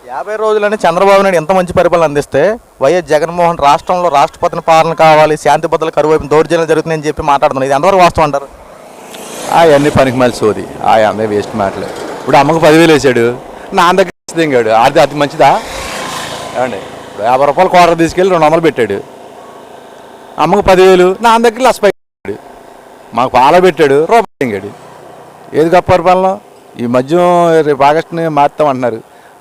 50 రోజులని చంద్రబాబు నాయుడు ఎంత మంచి పరిపాలన అందిస్తే వైఎస్ జగన్మోహన్ రాష్ట్రంలో రాష్ట్రపతిని పాలన కావాలి, శాంతి భద్రతలు కరువైపు దౌర్జన్యం జరుగుతుందని చెప్పి మాట్లాడుతున్నారు. ఇది ఎంతవరకు వాస్తవం అంటారు? అవన్నీ పనికి మళ్ళీ సోది, అవన్నీ వేస్ట్ మాటలు. ఇప్పుడు అమ్మకు 10,000 వేసాడు, నా దగ్గర దింగాడు, అది మంచిదా? ఏమండి, 50 రూపాయలు క్వార్టర్ తీసుకెళ్ళి 200 పెట్టాడు. అమ్మకు 10,000, నా దగ్గర లక్ష పెట్టాడు. మాకు పాల పెట్టాడు, రూపాయలు దింగాడు. ఏది గొప్ప పరిపాలన? ఈ మధ్య రేపు ఆగస్టుని మారుతామంటున్నారు.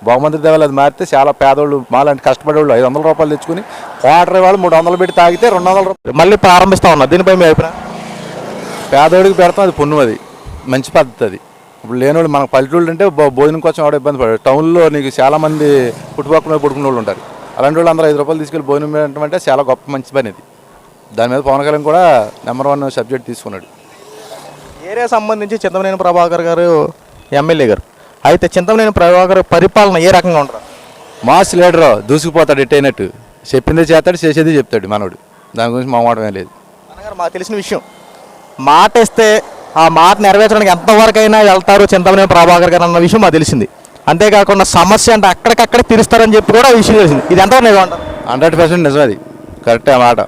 బహుమంత్రి దేవాలు అది మారితే చాలా పేదోళ్ళు, మాలాంటి కష్టపడేవాళ్ళు 500 రూపాయలు తెచ్చుకుని క్వార్టర్ వాళ్ళు 300 పెట్టి తాగితే 200 రూపాయలు మళ్ళీ ప్రారంభిస్తా ఉన్నారు. దీనిపై మీ అభిప్రాయం? పేదోడికి పెడతాం, అది పుణ్యం, అది మంచి పద్ధతి. అది ఇప్పుడు లేనివాళ్ళు మనకు పల్లెటూళ్ళు అంటే భోజనం కోసం ఎవడో ఇబ్బంది పడారు. టౌన్లో నీకు చాలామంది పుట్టుపక్కల పడుకునే వాళ్ళు ఉంటారు. అలాంటి వాళ్ళు అందరూ 5 రూపాయలు తీసుకెళ్ళి భోజనం పెట్టడం అంటే చాలా గొప్ప మంచి పని. ఇది దాని మీద పవన్ కళ్యాణ్ కూడా నెంబర్ 1 సబ్జెక్ట్ తీసుకున్నాడు. ఏరియా సంబంధించి చింతమనేని ప్రభాకర్ గారు ఎమ్మెల్యే గారు, అయితే చింతమనేని ప్రభాకర్ పరిపాలన ఏ రకంగా ఉంటారు? మాస్ లీడరు, దూసుకుపోతాడు, ఎట్టయినట్టు చెప్పిందే చేస్తాడు, చేసేది చెప్తాడు మనోడు. దాని గురించి మా మాట ఏం లేదు. అన్నగారు మాకు తెలిసిన విషయం, మాట ఇస్తే ఆ మాట నెరవేర్చడానికి ఎంతవరకైనా వెళ్తారు చింతమనేని ప్రభాకర్ గారు అన్న విషయం మాకు తెలిసింది. అంతేకాకుండా సమస్య అంటే అక్కడికక్కడ తీరుస్తారని చెప్పి కూడా విషయం తెలిసింది. ఇది ఎంతవరకు నిజం అంటారు? 100% నిజం, అది కరెక్టే. ఆ మాట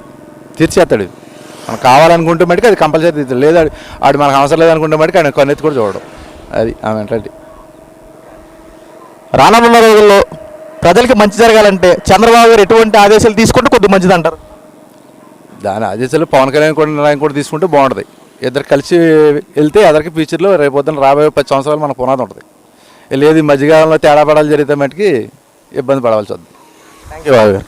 తీర్చేస్తాడు. మనకు కావాలనుకుంటే మటుకు అది కంపల్సరీ తీర్చాడు. లేదా ఆడు మనకు అవసరం లేదనుకుంటే మటుకు ఆయన కన్నెత్తి కూడా చూడడం. అది ఆ మెంటాలిటీ. రానున్న రోజుల్లో ప్రజలకి మంచి జరగాలంటే చంద్రబాబు గారు ఎటువంటి ఆదేశాలు తీసుకుంటే కొద్దిగా మంచిది అంటారు? దాని ఆదేశాలు పవన్ కళ్యాణ్ కూడా తీసుకుంటే బాగుంటుంది. ఇద్దరు కలిసి వెళ్తే అదరికి ఫ్యూచర్లో రేపొద్దున రాబోయే 10 సంవత్సరాలు మనకు పునాది ఉంటుంది. లేదు మధ్యకాలంలో తేడా పడాలి జరిగితే మటుకి ఇబ్బంది పడవలసి వస్తుంది. థ్యాంక్ యూ బాబు గారు.